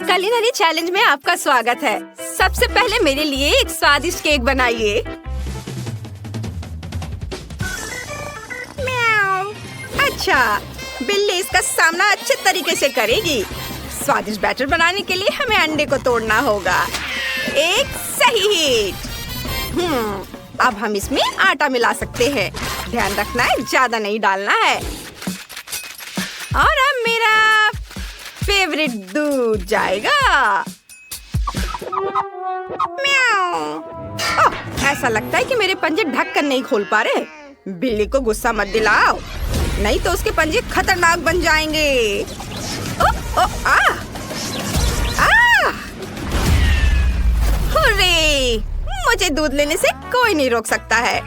Culinary challenge में आपका स्वागत है। सबसे पहले मेरे लिए एक स्वादिष्ट केक बनाइए। म्याऊ। अच्छा, बिल्ली इसका सामना अच्छे तरीके से करेगी। स्वादिष्ट बैटर बनाने के लिए हमें अंडे को तोड़ना होगा। एक सही हिट। अब हम इसमें आटा मिला सकते हैं। ध्यान रखना है, ज्यादा नहीं डालना है। और अब मेरा फेवरेट दूध जाएगा। म्याऊ। ओह, ऐसा लगता है कि मेरे पंजे ढक्कन नहीं खोल पा रहे। बिल्ली को गुस्सा मत दिलाओ, नहीं तो उसके पंजे खतरनाक बन जाएंगे। ओह, ओह, हुर्रे! मुझे दूध लेने से कोई नहीं रोक सकता है।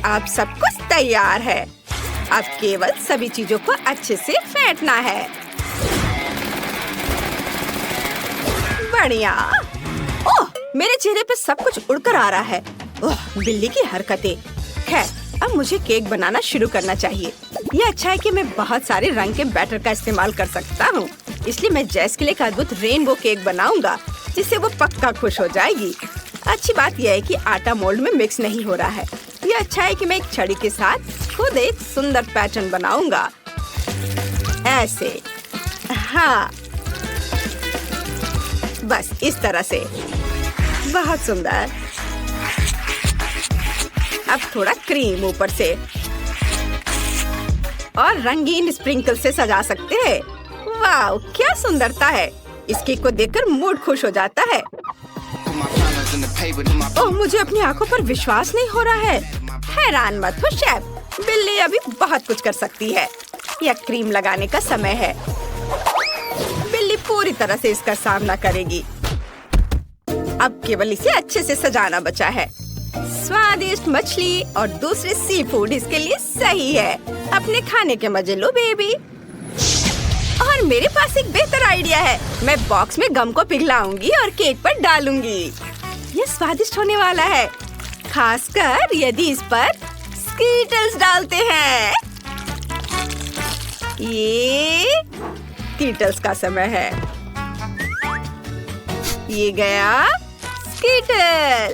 अब सब कुछ तैयार है। अब केवल सभी चीजों को अच्छे से फेंटना है। बढ़िया। ओह, मेरे चेहरे पे सब कुछ उड़कर आ रहा है। ओह, बिल्ली की हरकतें। खैर, अब मुझे केक बनाना शुरू करना चाहिए। ये अच्छा है कि मैं बहुत सारे रंग के बैटर का इस्तेमाल कर सकता हूँ। इसलिए मैं जैस के लिए एक अद्भुत रेनबो केक बनाऊंगा, जिससे वो पक्का खुश हो जाएगी। अच्छी बात यह है कि आटा मोल्ड में मिक्स नहीं हो रहा है। ये अच्छा है कि मैं एक छड़ी के साथ खुद एक सुंदर पैटर्न बनाऊंगा। ऐसे, हाँ, बस इस तरह से। बहुत सुंदर। अब थोड़ा क्रीम ऊपर से और रंगीन स्प्रिंकल से सजा सकते हैं। वाह, क्या सुंदरता है। इस केक को देखकर मूड खुश हो जाता है। ओह, मुझे अपनी आंखों पर विश्वास नहीं हो रहा है। हैरान मत हो शेफ, बिल्ली अभी बहुत कुछ कर सकती है। यह क्रीम लगाने का समय है। बिल्ली पूरी तरह से इसका सामना करेगी। अब केवल इसे अच्छे से सजाना बचा है। स्वादिष्ट मछली और दूसरे सी फूड इसके लिए सही है। अपने खाने के मजे लो बेबी। और मेरे पास एक बेहतर आइडिया है। मैं बॉक्स में गम को पिघलाऊंगी और केक पर डालूंगी। ये स्वादिष्ट होने वाला है, खासकर यदि इस पर स्कीटल्स डालते हैं। ये स्कीटल्स का समय है। ये गया स्कीटल।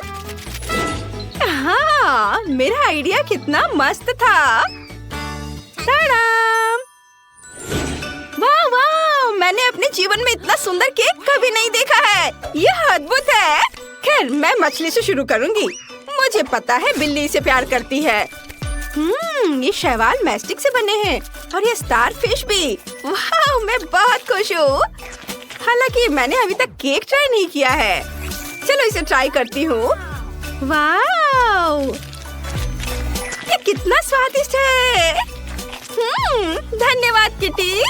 हाँ, मेरा आइडिया कितना मस्त था। टाडाम! वाह वाह, मैंने अपने जीवन में इतना सुंदर केक कभी नहीं देखा है। यह अद्भुत है। खैर, मैं मछली से शुरू करूंगी। मुझे पता है बिल्ली इसे प्यार करती है। ये शैवाल मैस्टिक से बने हैं और ये स्टार फिश भी। वाह, मैं बहुत खुश हूँ। हालांकि मैंने अभी तक केक ट्राई नहीं किया है। चलो इसे ट्राई करती हूँ। वाह, ये कितना स्वादिष्ट है। धन्यवाद किटी।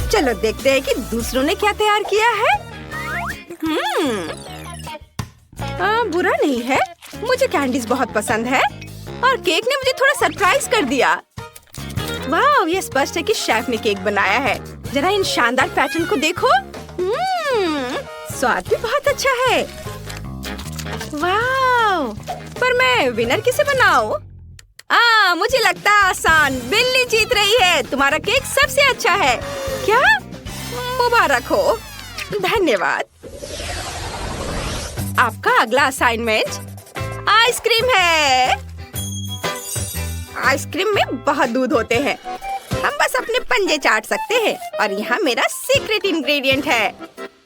चलो देखते हैं कि दूसरों ने क्या तैयार किया है। बुरा नहीं है, मुझे कैंडीज बहुत पसंद है और केक ने मुझे थोड़ा सरप्राइज कर दिया। वाह, ये स्पष्ट है कि शेफ ने केक बनाया है। जरा इन शानदार पैटर्न को देखो। स्वाद भी बहुत अच्छा है। वाह, पर मैं विनर किसे बनाऊं? मुझे लगता है आसान। बिल्ली जीत रही है। तुम्हारा केक सबसे अच्छा है। क्या? मुबारक हो। धन्यवाद। आपका अगला असाइनमेंट आइसक्रीम है। आइसक्रीम में बहुत दूध होते हैं। हम बस अपने पंजे चाट सकते हैं और यहाँ मेरा सीक्रेट इंग्रेडिएंट है।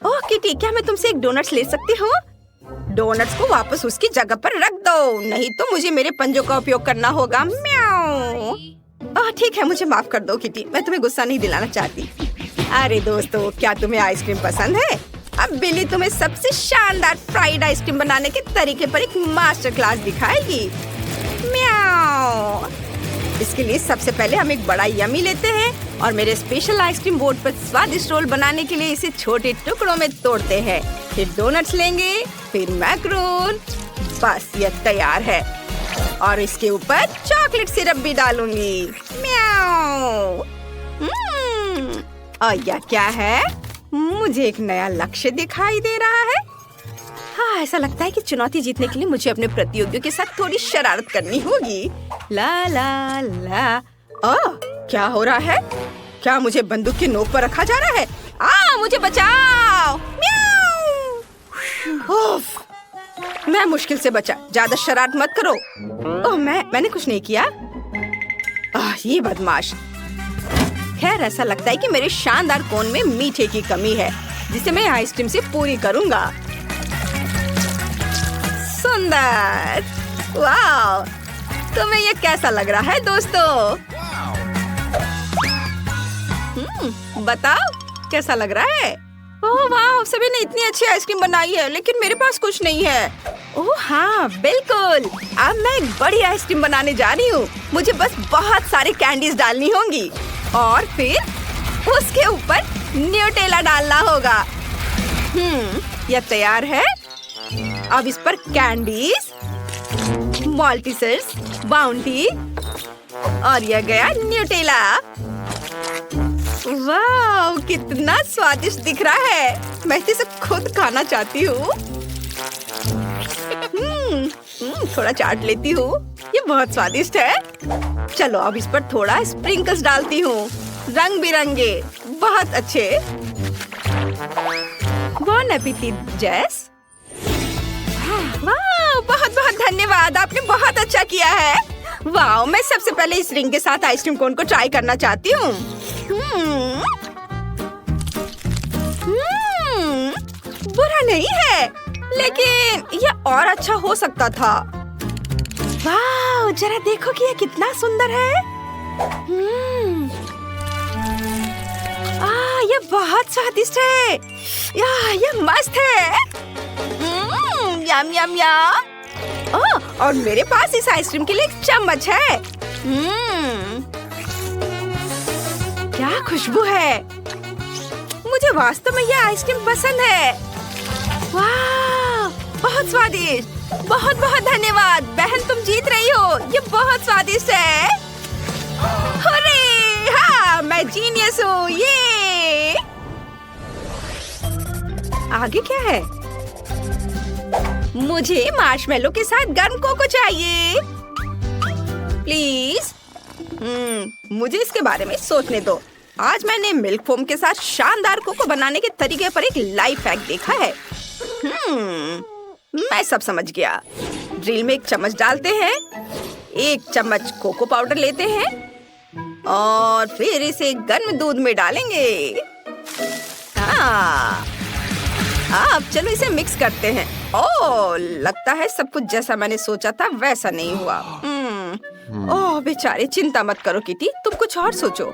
ओह किटी, क्या मैं तुमसे एक डोनट्स ले सकती हूँ? डोनट्स को वापस उसकी जगह पर रख दो, नहीं तो मुझे मेरे पंजों का उपयोग करना होगा। म्याऊ। ओह ठीक है, मुझे माफ कर दो किटी, मैं तुम्हें गुस्सा नहीं दिलाना चाहती। अरे दोस्तों, क्या तुम्हें आइसक्रीम पसंद है? अब बिल्ली तुम्हें सबसे शानदार फ्राइड आइसक्रीम बनाने के तरीके पर एक मास्टर क्लास दिखाएगी। म्याऊ। इसके लिए सबसे पहले हम एक बड़ा यम्मी लेते हैं और मेरे स्पेशल आइसक्रीम बोर्ड पर स्वादिष्ट रोल बनाने के लिए इसे छोटे टुकड़ों में तोड़ते हैं। फिर डोनट्स लेंगे, फिर मैक्रोन। बस ये तैयार है और इसके ऊपर चॉकलेट सिरप भी डालूंगी। म्याऊ। और यह क्या है? मुझे एक नया लक्ष्य दिखाई दे रहा है। हाँ, ऐसा लगता है कि चुनौती जीतने के लिए मुझे अपने प्रतियोगियों के साथ थोड़ी शरारत करनी होगी। ला ला ला। क्या हो रहा है? क्या मुझे बंदूक की नोक पर रखा जा रहा है? मुझे बचाओ। म्याऊ। उफ, मैं मुश्किल से बचा। ज्यादा शरारत मत करो। ओह, मैंने कुछ नहीं किया। ये बदमाश। खैर, ऐसा लगता है कि मेरे शानदार कोन में मीठे की कमी है, जिसे मैं आइसक्रीम से पूरी करूंगा। सुंदर। वाह, तुम्हें ये कैसा लग रहा है दोस्तों? बताओ कैसा लग रहा है? ओह वाह, सभी ने इतनी अच्छी आइसक्रीम बनाई है, लेकिन मेरे पास कुछ नहीं है। ओह हाँ, बिल्कुल। अब मैं एक बड़ी आइसक्रीम बनाने जा रही हूँ। मुझे बस बहुत सारे कैंडीज डालनी होंगी और फिर उसके ऊपर न्यूटेला डालना होगा। यह तैयार है। अब इस पर कैंडीज, माल्टीसर्स, बाउंटी और यह गया न्यूटेला। वाह, कितना स्वादिष्ट दिख रहा है। मैं इसे खुद खाना चाहती हूँ। थोड़ा चाट लेती हूँ। ये बहुत स्वादिष्ट है। चलो अब इस पर थोड़ा स्प्रिंकल्स डालती हूँ, रंग बिरंगे, बहुत अच्छे। बॉन एपेटिट जेस। वाह, बहुत बहुत धन्यवाद, आपने बहुत अच्छा किया है। वाह, मैं सबसे पहले इस रिंग के साथ आइसक्रीम कोन को ट्राई करना चाहती हूँ। बुरा नहीं है, लेकिन यह और अच्छा हो सकता था। वाह, जरा देखो कि यह कितना सुंदर है। यह बहुत स्वादिष्ट है। यह मस्त है। यम यम यम। और मेरे पास इस आइसक्रीम के लिए एक चम्मच है। क्या खुशबू है। मुझे वास्तव में यह आइसक्रीम पसंद है। वाह, बहुत स्वादिष्ट। बहुत बहुत धन्यवाद बहन, तुम जीत रही हो। ये बहुत स्वादिष्ट है। हुर्रे! हाँ, मैं जीनियस हूँ। ये आगे क्या है? मुझे मार्शमेलो के साथ गर्म कोको चाहिए, प्लीज। मुझे इसके बारे में सोचने दो। आज मैंने मिल्क फोम के साथ शानदार कोको बनाने के तरीके पर एक लाइफ हैक देखा है। मैं सब समझ गया। ड्रिल में एक चम्मच डालते हैं, एक चम्मच कोको पाउडर लेते हैं और फिर इसे गर्म दूध में डालेंगे। अब चलो इसे मिक्स करते हैं। ओह, लगता है सब कुछ जैसा मैंने सोचा था वैसा नहीं हुआ। ओह बेचारे, चिंता मत करो किटी, तुम कुछ और सोचो।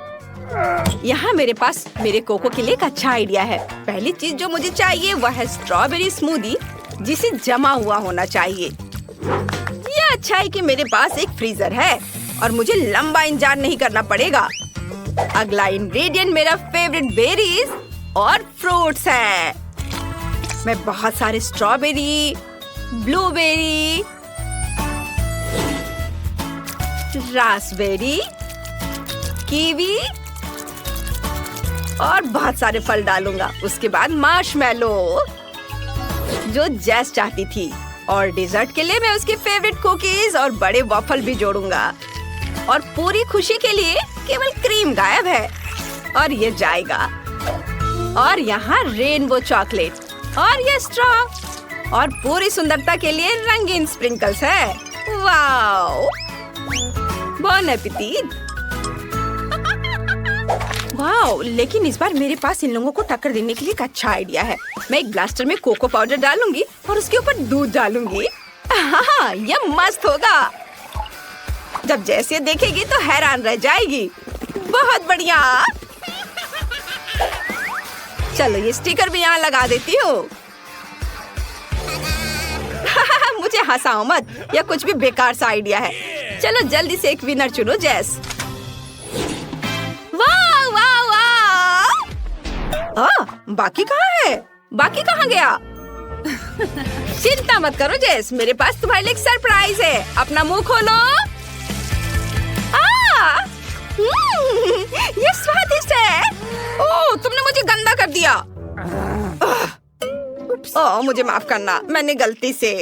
यहाँ मेरे पास मेरे कोको के लिए एक अच्छा आइडिया है। पहली चीज जो मुझे चाहिए वह है स्ट्रॉबेरी स्मूदी, जिसे जमा हुआ होना चाहिए। यह अच्छा है कि मेरे पास एक फ्रीजर है और मुझे लंबा इंतजार नहीं करना पड़ेगा। अगला इंग्रेडिएंट मेरा फेवरेट बेरीज और फ्रूट्स है। मैं बहुत सारे स्ट्रॉबेरी, ब्लूबेरी, रास्पबेरी, कीवी और बहुत सारे फल डालूंगा। उसके बाद मार्शमेलो, जो जेस चाहती थी, और डेजर्ट के लिए मैं उसके फेवरेट कुकीज और बड़े वॉफल भी जोड़ूंगा। और पूरी खुशी के लिए केवल क्रीम गायब है और ये जाएगा। और यहाँ रेनबो चॉकलेट और ये स्ट्रॉ और पूरी सुंदरता के लिए रंगीन स्प्रिंकल्स है। वाओ, बॉन एपेटिट। वाओ, लेकिन इस बार मेरे पास इन लोगों को टक्कर देने के लिए एक अच्छा आइडिया है। मैं एक ब्लास्टर में कोको पाउडर डालूंगी और उसके ऊपर दूध डालूंगी। हाँ, यह मस्त होगा। जब जैसे देखेगी तो हैरान रह जाएगी। बहुत बढ़िया। चलो ये स्टिकर भी यहाँ लगा देती हूँ। मुझे हंसाओ मत, यह कुछ भी बेकार सा आइडिया है। चलो जल्दी से एक विनर चुनो जेस। वाह वाह वाह। बाकी कहाँ है? बाकी कहाँ गया? चिंता मत करो जेस, मेरे पास तुम्हारे लिए एक सरप्राइज है। अपना मुंह खोलो। ये स्वादिष्ट है। ओह, तुमने मुझे गंदा कर दिया। ओह, मुझे माफ करना, मैंने गलती से।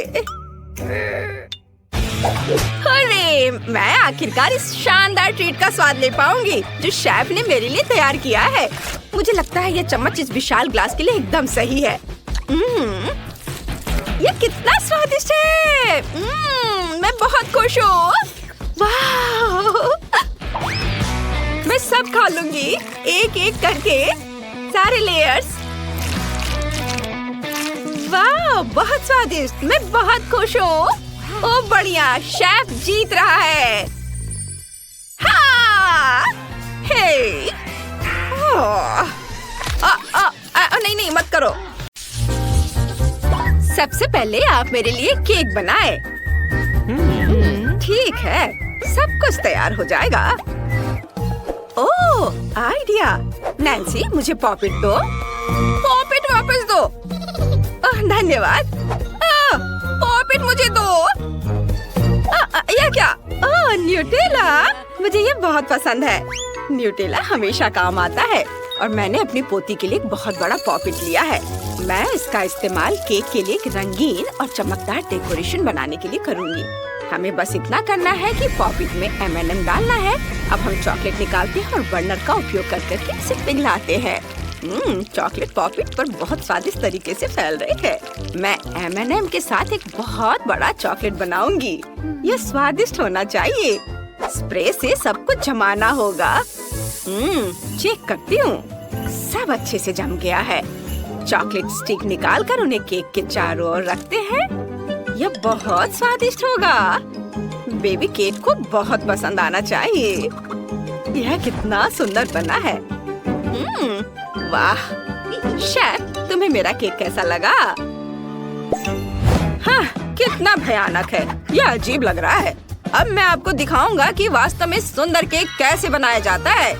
अरे मैं आखिरकार इस शानदार ट्रीट का स्वाद ले पाऊंगी जो शेफ ने मेरे लिए तैयार किया है। मुझे लगता है ये चम्मच इस विशाल ग्लास के लिए एकदम सही है। ये कितना स्वादिष्ट है। मैं बहुत खुश हूँ। वाह! मैं सब खा लूंगी एक एक करके, सारे लेयर्स। वाह, बहुत स्वादिष्ट। मैं बहुत खुश हूँ। ओ बढ़िया, शेफ जीत रहा है। हाँ! हे! नहीं मत करो। सबसे पहले आप मेरे लिए केक बनाए। ठीक है, सब कुछ तैयार हो जाएगा। ओह, आइडिया। नैन्सी, मुझे पॉपिट दो। पॉपिट वापस दो। धन्यवाद। पॉपिट मुझे दो। यह क्या? न्यूटेला। मुझे ये बहुत पसंद है। न्यूटेला हमेशा काम आता है और मैंने अपनी पोती के लिए एक बहुत बड़ा पॉपिट लिया है। मैं इसका इस्तेमाल केक के लिए एक रंगीन और चमकदार डेकोरेशन बनाने के लिए करूंगी। हमें बस इतना करना है कि पॉपिट में M&M डालना है। अब हम चॉकलेट निकालते हैं और बर्नर का उपयोग करके इसे पिघलाते हैं। चॉकलेट पॉपिट पर बहुत स्वादिष्ट तरीके से फैल रही है। मैं M&M के साथ एक बहुत बड़ा चॉकलेट बनाऊंगी। यह स्वादिष्ट होना चाहिए। स्प्रे से सब कुछ जमाना होगा। चेक करती हूँ। सब अच्छे से जम गया है। चॉकलेट स्टिक निकालकर उन्हें केक के चारों ओर रखते हैं। यह बहुत स्वादिष्ट होगा। बेबी केक को बहुत पसंद आना चाहिए। यह कितना सुंदर बना है। वाह! शेफ, तुम्हें मेरा केक कैसा लगा? हाँ, कितना भयानक है। यह अजीब लग रहा है। अब मैं आपको दिखाऊंगा कि वास्तव में सुंदर केक कैसे बनाया जाता है।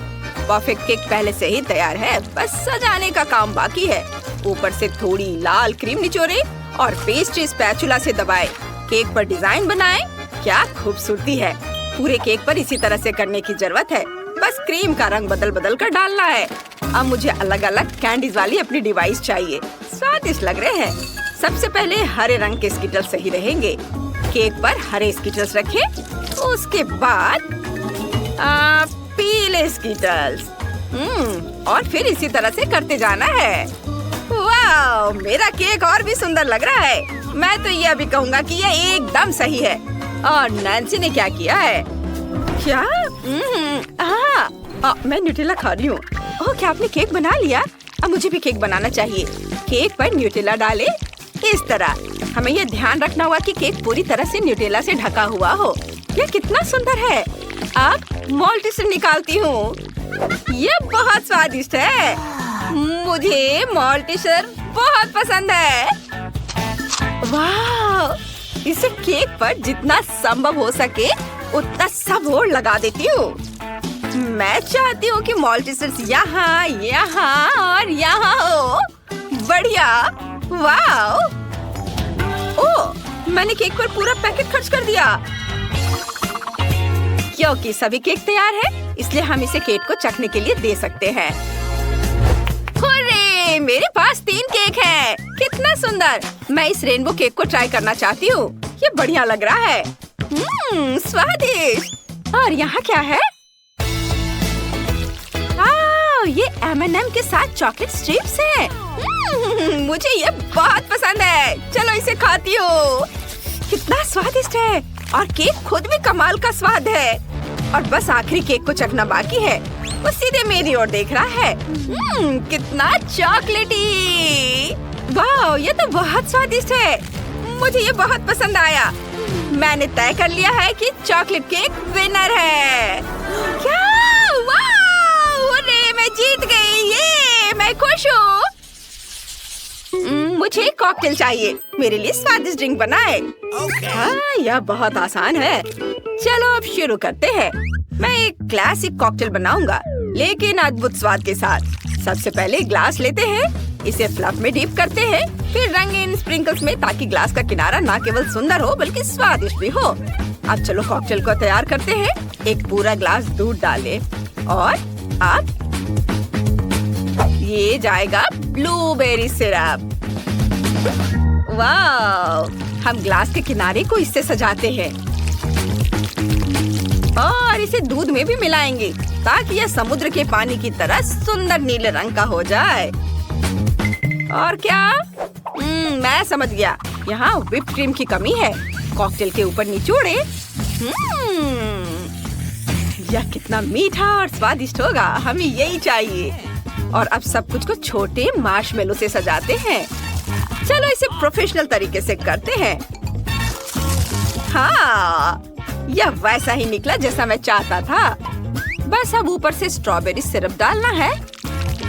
परफेक्ट केक पहले से ही तैयार है, बस सजाने का काम बाकी है। ऊपर से थोड़ी लाल क्रीम निचोड़े और पेस्ट्री स्पैचुला से दबाए। केक पर डिजाइन बनाए। क्या खूबसूरती है। पूरे केक पर इसी तरह से करने की जरूरत है। बस क्रीम का रंग बदल कर डालना है। अब मुझे अलग अलग कैंडीज वाली अपनी डिवाइस चाहिए। स्वादिष्ट लग रहे हैं। सबसे पहले हरे रंग के स्किटल्स सही रहेंगे। केक पर हरे स्किटल्स रखें। उसके बाद पीले स्किटल्स। और फिर इसी तरह से करते जाना है। वाह! मेरा केक और भी सुंदर लग रहा है। मैं तो यह भी कहूँगा कि यह एकदम सही है। और नैन्सी ने क्या किया है? क्या? मैं न्यूटेला खा रही हूँ। ओह, क्या आपने केक बना लिया? अब मुझे भी केक बनाना चाहिए। केक पर न्यूटेला डाले इस तरह। हमें यह ध्यान रखना होगा कि केक पूरी तरह से न्यूटेला से ढका हुआ हो। यह कितना सुंदर है। अब मॉल्टिसर निकालती हूँ। यह बहुत स्वादिष्ट है। मुझे मॉल्टिसर बहुत पसंद है। वाह! इसे केक पर जितना संभव हो सके उतना सब और लगा देती हूँ। मैं चाहती हूँ कि मॉल्टिसर्स यहाँ, यहाँ और यहाँ हो। बढ़िया। वाह! ओह, मैंने केक पर पूरा पैकेट खर्च कर दिया। क्योंकि सभी केक तैयार है, इसलिए हम इसे केक को चखने के लिए दे सकते हैं। हुर्रे! मेरे पास 3 केक है। कितना सुंदर। मैं इस रेनबो केक को ट्राई करना चाहती हूँ। ये बढ़िया लग रहा है। स्वादिष्ट। और यहाँ क्या है? ये M&M के साथ चॉकलेट स्ट्रिप्स हैं। मुझे ये बहुत पसंद है। चलो इसे खाती हूँ। कितना स्वादिष्ट है। और केक खुद भी कमाल का स्वाद है। और बस आखिरी केक को चखना बाकी है। वो सीधे मेरी ओर देख रहा है। कितना चॉकलेटी। वाह, ये तो बहुत स्वादिष्ट है। मुझे ये बहुत पसंद आया। मैंने तय कर लिया है कि चॉकलेट केक विनर है। क्या? वाह! अरे, मैं जीत गई। ये मैं खुश हूँ। मुझे कॉकटेल चाहिए। मेरे लिए स्वादिष्ट ड्रिंक बनाए। हाँ, यह बहुत आसान है। चलो अब शुरू करते हैं। मैं एक क्लासिक कॉकटेल बनाऊंगा, लेकिन अद्भुत स्वाद के साथ। सबसे पहले ग्लास लेते हैं, इसे फ्लफ में डीप करते हैं, फिर रंगीन स्प्रिंकल्स में, ताकि ग्लास का किनारा न केवल सुंदर हो बल्कि स्वादिष्ट भी हो। अब चलो कॉकटेल को तैयार करते हैं। एक पूरा ग्लास दूध डालें और अब ये जाएगा ब्लूबेरी सिरप। वाह! हम ग्लास के किनारे को इससे सजाते हैं। और इसे दूध में भी मिलाएंगे ताकि यह समुद्र के पानी की तरह सुंदर नीले रंग का हो जाए। और क्या? मैं समझ गया, यहाँ व्हिप क्रीम की कमी है। कॉकटेल के ऊपर निचोड़े। यह कितना मीठा और स्वादिष्ट होगा, हमें यही चाहिए। और अब सब कुछ को छोटे मार्शमेलो से सजाते हैं। चलो इसे प्रोफेशनल तरीके से करते हैं। हाँ, यह वैसा ही निकला जैसा मैं चाहता था। बस अब ऊपर से स्ट्रॉबेरी सिरप डालना है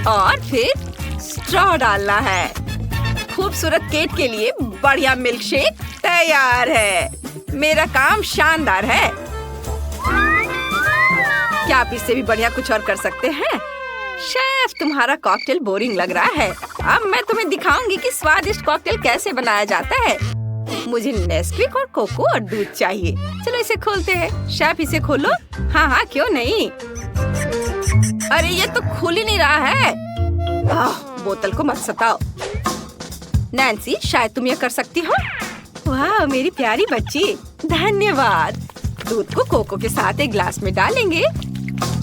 और फिर स्ट्रॉ डालना है। खूबसूरत केक के लिए बढ़िया मिल्क शेक तैयार है। मेरा काम शानदार है। क्या आप इससे भी बढ़िया कुछ और कर सकते हैं? शेफ, तुम्हारा कॉकटेल बोरिंग लग रहा है। अब मैं तुम्हें दिखाऊंगी कि स्वादिष्ट कॉकटेल कैसे बनाया जाता है। मुझे नेस्क्विक और कोको और दूध चाहिए। चलो इसे खोलते हैं। शेफ, इसे खोलो। हाँ, क्यों नहीं। अरे ये तो खुल ही नहीं रहा है। बोतल को मत सताओ। नैन्सी, शायद तुम यह कर सकती हो। वाह, मेरी प्यारी बच्ची, धन्यवाद। दूध को कोको के साथ एक ग्लास में डालेंगे।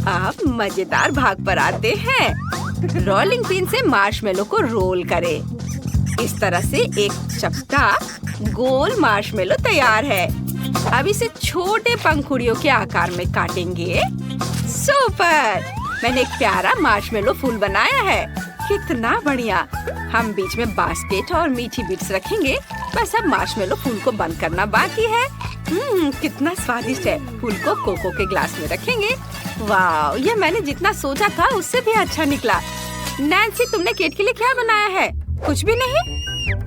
अब मजेदार भाग पर आते हैं। रोलिंग पिन से मार्शमेलो को रोल करें। इस तरह से एक चपटा गोल मार्शमेलो तैयार है। अब इसे छोटे पंखुड़ियों के आकार में काटेंगे। सुपर! मैंने एक प्यारा मार्शमेलो फूल बनाया है। कितना बढ़िया। हम बीच में बास्केट और मीठी बीट्स रखेंगे। बस अब मार्शमेलो फूल को बंद करना बाकी है। कितना स्वादिष्ट है। फूल को कोको के ग्लास में रखेंगे। वाह, ये मैंने जितना सोचा था उससे भी अच्छा निकला। नैन्सी, तुमने केक के लिए क्या बनाया है? कुछ भी नहीं?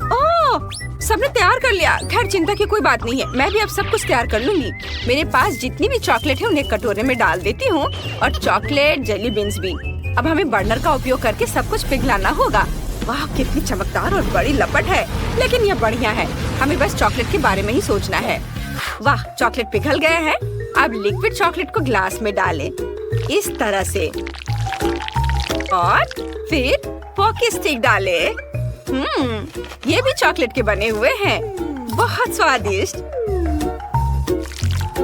ओह, सबने तैयार कर लिया। खैर, चिंता की कोई बात नहीं है। मैं भी अब सब कुछ तैयार कर लूंगी। मेरे पास जितनी भी चॉकलेट है उन्हें कटोरे में डाल देती हूँ और चॉकलेट जेली बीन्स भी। अब हमें बर्नर का उपयोग करके सब कुछ पिघलाना होगा। वाह, कितनी चमकदार और बड़ी लपट है। लेकिन यह बढ़िया है। हमें बस चॉकलेट के बारे में ही सोचना है। वाह, चॉकलेट पिघल गए हैं। अब लिक्विड चॉकलेट को ग्लास में डालें इस तरह से और फिर पॉकी स्टिक डालें। ये भी चॉकलेट के बने हुए हैं। बहुत स्वादिष्ट।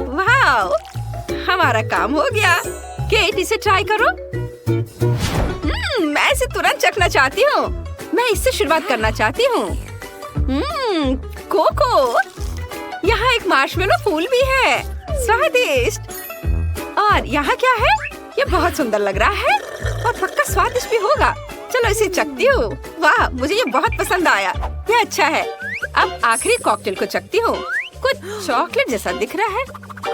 वाह, हमारा काम हो गया। केट, इसे ट्राई करो। मैं इसे तुरंत चखना चाहती हूँ। मैं इससे शुरुआत करना चाहती हूँ। कोको, यहाँ एक मार्शमेलो फूल भी है। स्वादिष्ट। और यहाँ क्या है? ये बहुत सुंदर लग रहा है और पक्का स्वादिष्ट भी होगा। चलो इसे चखती हूँ। वाह, मुझे ये बहुत पसंद आया। ये अच्छा है। अब आखिरी कॉकटेल को चखती हूँ। कुछ चॉकलेट जैसा दिख रहा है।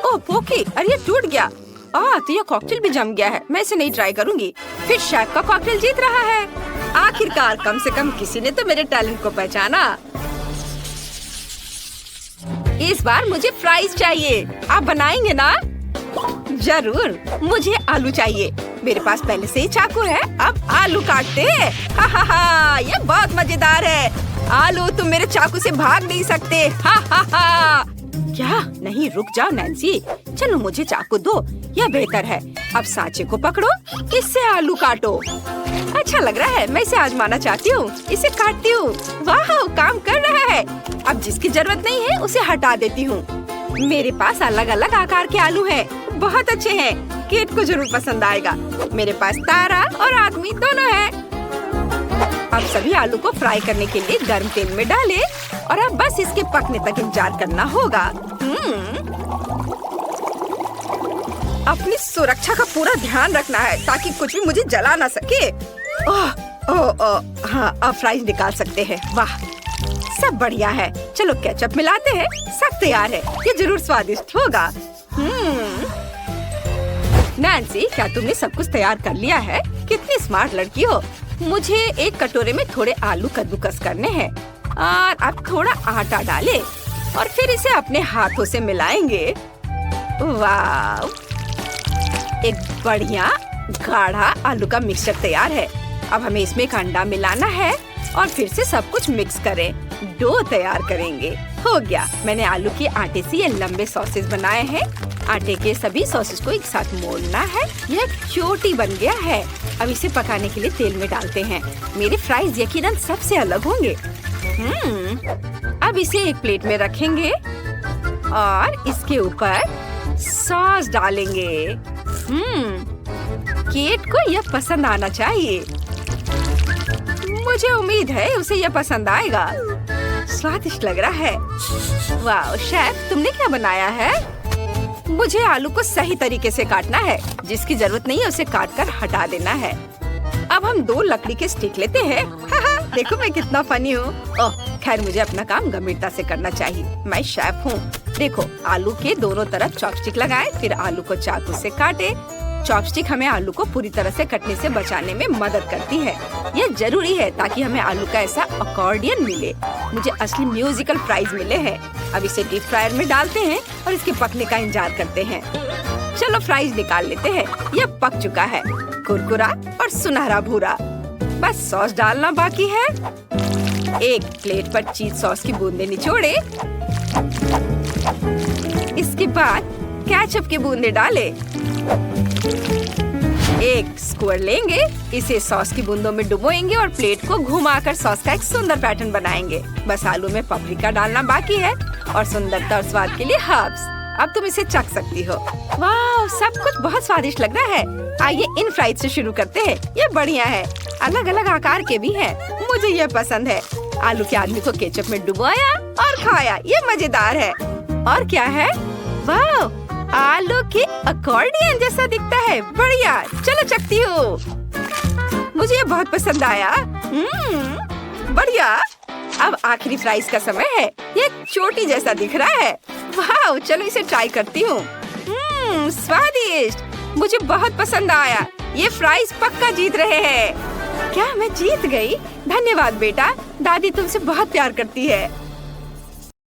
ओह पोकी, अरे ये टूट गया। तो ये कॉकटेल भी जम गया है। मैं इसे नहीं ट्राई करूँगी। फिर शेफ का कॉकटेल जीत रहा है। आखिरकार कम से कम किसी ने तो मेरे टैलेंट को पहचाना। इस बार मुझे फ्राइज चाहिए। आप बनाएंगे ना? जरूर। मुझे आलू चाहिए। मेरे पास पहले से ही चाकू है। अब आलू काटते हैं। हा, ये बहुत मजेदार है। आलू, तुम मेरे चाकू से भाग नहीं सकते। हा। क्या? नहीं, रुक जाओ नैन्सी। चलो मुझे चाकू दो, यह बेहतर है। अब सांचे को पकड़ो, इससे आलू काटो। अच्छा लग रहा है। मैं इसे आजमाना चाहती हूँ। इसे काटती हूँ। वाह, काम कर रहा है। अब जिसकी जरूरत नहीं है उसे हटा देती हूँ। मेरे पास अलग अलग आकार के आलू हैं। बहुत अच्छे हैं। केट को जरूर पसंद आएगा। मेरे पास तारा और आदमी दोनों हैं। अब सभी आलू को फ्राई करने के लिए गर्म तेल में डालें और अब बस इसके पकने तक इंतजार करना होगा। अपनी सुरक्षा का पूरा ध्यान रखना है ताकि कुछ भी मुझे जला ना सके। हाँ, अब फ्राइज निकाल सकते हैं। वाह, सब बढ़िया है। चलो केचप मिलाते हैं। सब तैयार है। ये जरूर स्वादिष्ट होगा। नैन्सी, क्या तुमने सब कुछ तैयार कर लिया है? कितनी स्मार्ट लड़की हो। मुझे एक कटोरे में थोड़े आलू कद्दूकस करने हैं और अब थोड़ा आटा डालें और फिर इसे अपने हाथों से मिलाएंगे। वाह, एक बढ़िया गाढ़ा आलू का मिक्सचर तैयार है। अब हमें इसमें एक अंडा मिलाना है और फिर से सब कुछ मिक्स करें। डो तैयार करेंगे। हो गया। मैंने आलू के आटे से ये लंबे सॉसेज बनाए हैं। आटे के सभी सॉसेज को एक साथ मोड़ना है। यह एक चोटी बन गया है। अब इसे पकाने के लिए तेल में डालते हैं। मेरे फ्राइज यकीनन सबसे अलग होंगे। अब इसे एक प्लेट में रखेंगे और इसके ऊपर सॉस डालेंगे। केट को यह पसंद आना चाहिए। मुझे उम्मीद है उसे यह पसंद आएगा। स्वादिष्ट लग रहा है। वाह शेफ, तुमने क्या बनाया है? मुझे आलू को सही तरीके से काटना है। जिसकी जरूरत नहीं है उसे काट कर हटा देना है। अब हम 2 लकड़ी के स्टिक लेते हैं। देखो मैं कितना फनी हूँ। ओह खैर, मुझे अपना काम गंभीरता से करना चाहिए। मैं शेफ हूँ। देखो, आलू के दोनों तरफ चॉपस्टिक लगाएं, फिर आलू को चाकू से काटे। चॉपस्टिक हमें आलू को पूरी तरह से कटने से बचाने में मदद करती है। यह जरूरी है ताकि हमें आलू का ऐसा अकॉर्डियन मिले। मुझे असली म्यूजिकल प्राइज मिले हैं। अब इसे डीप फ्रायर में डालते हैं और इसके पकने का इंतजार करते हैं। चलो फ्राइज निकाल लेते हैं। यह पक चुका है, कुरकुरा और सुनहरा भूरा। बस सॉस डालना बाकी है। एक प्लेट पर चीज सॉस की बूंदे निचोड़े। इसके बाद केचप की बूंदे डाले। एक स्क्वायर लेंगे, इसे सॉस की बूंदों में डुबोएंगे और प्लेट को घुमाकर सॉस का एक सुंदर पैटर्न बनाएंगे। बस आलू में पापरिका डालना बाकी है और सुंदरता और स्वाद के लिए हर्ब्स। अब तुम इसे चख सकती हो। वाह, सब कुछ बहुत स्वादिष्ट लग रहा है। आइए इन फ्राइज से शुरू करते हैं। ये बढ़िया है, अलग अलग आकार के भी हैं। मुझे ये पसंद है। आलू के आदमी को केचप में डुबोया और खाया। ये मजेदार है। और क्या है? वाह, आलू की अकॉर्डियन जैसा दिखता है। बढ़िया, चलो चखती हूँ। मुझे ये बहुत पसंद आया। बढ़िया। अब आखिरी फ्राइज का समय है। ये चोटी जैसा दिख रहा है। वाह, चलो इसे ट्राई करती हूँ। स्वादिष्ट, मुझे बहुत पसंद आया। ये फ्राइज पक्का जीत रहे हैं। क्या मैं जीत गई? धन्यवाद बेटा, दादी तुमसे बहुत प्यार करती है।